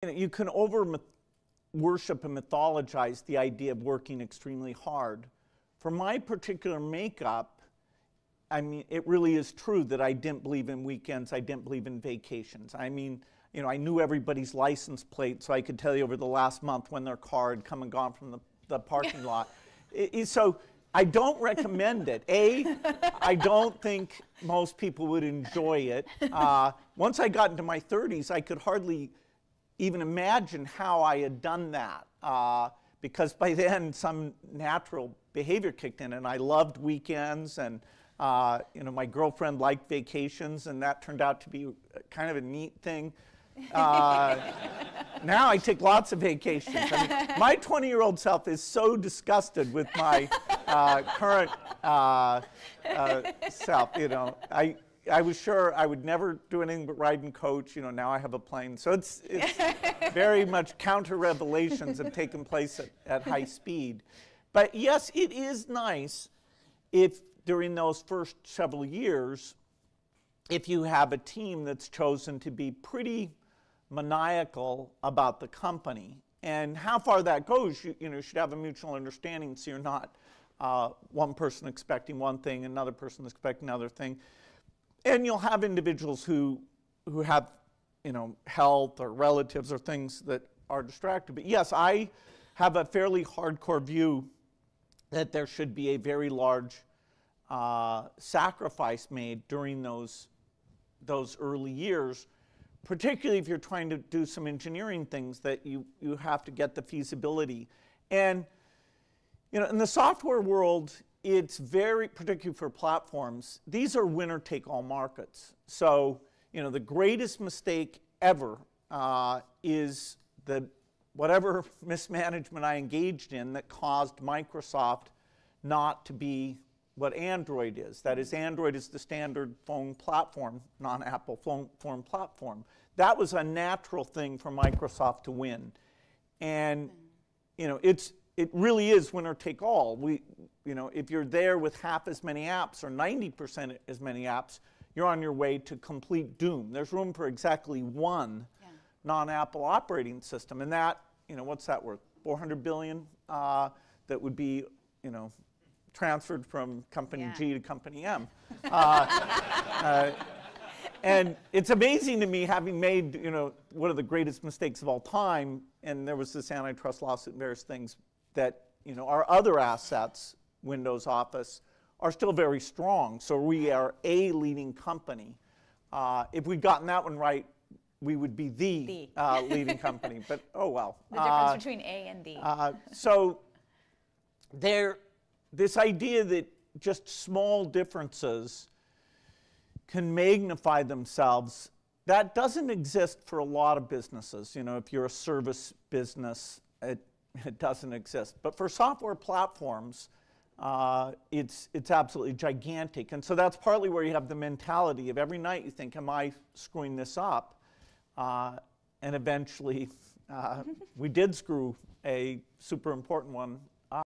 You can over-worship and mythologize the idea of working extremely hard. For my particular makeup, I mean, it really is true that I didn't believe in weekends, I didn't believe in vacations. I mean, you know, I knew everybody's license plate, so I could tell you over the last month when their car had come and gone from the parking lot. So I don't recommend it. I don't think most people would enjoy it. Once I got into my 30s, I could hardly even imagine how I had done that, because by then some natural behavior kicked in, and I loved weekends, and you know, my girlfriend liked vacations, and that turned out to be kind of a neat thing. Now I take lots of vacations. I mean, my 20-year-old self is so disgusted with my current self. You know, I was sure I would never do anything but ride and coach. You know, now I have a plane. So it's very much counter-revelations have taken place at high speed. But yes, it is nice if during those first several years, if you have a team that's chosen to be pretty maniacal about the company. And how far that goes, you know, should have a mutual understanding, so you're not one person expecting one thing, another person expecting another thing. And you'll have individuals who have, you know, health or relatives or things that are distracted. But yes, I have a fairly hardcore view that there should be a very large sacrifice made during those early years, particularly if you're trying to do some engineering things that you have to get the feasibility. And you know, in the software world, it's very, particularly for platforms, these are winner-take-all markets. So, you know, the greatest mistake ever is that whatever mismanagement I engaged in that caused Microsoft not to be what Android is. That is, Android is the standard phone platform, non-Apple phone platform. That was a natural thing for Microsoft to win. And, you know, it really is winner take all. You know, if you're there with half as many apps or 90% as many apps, you're on your way to complete doom. There's room for exactly one non-Apple operating system. And that, you know, what's that worth? 400 billion that would be, you know, transferred from company G to company M. And it's amazing to me, having made, you know, one of the greatest mistakes of all time, and there was this antitrust lawsuit and various things, that, you know, our other assets, Windows, Office, are still very strong. So we are a leading company. If we'd gotten that one right, we would be the leading company. But oh well. The difference between A and D. So this idea that just small differences can magnify themselves, that doesn't exist for a lot of businesses. You know, if you're a service business, it doesn't exist. But for software platforms, it's absolutely gigantic. And so that's partly where you have the mentality of every night you think, am I screwing this up? And eventually, we did screw a super important one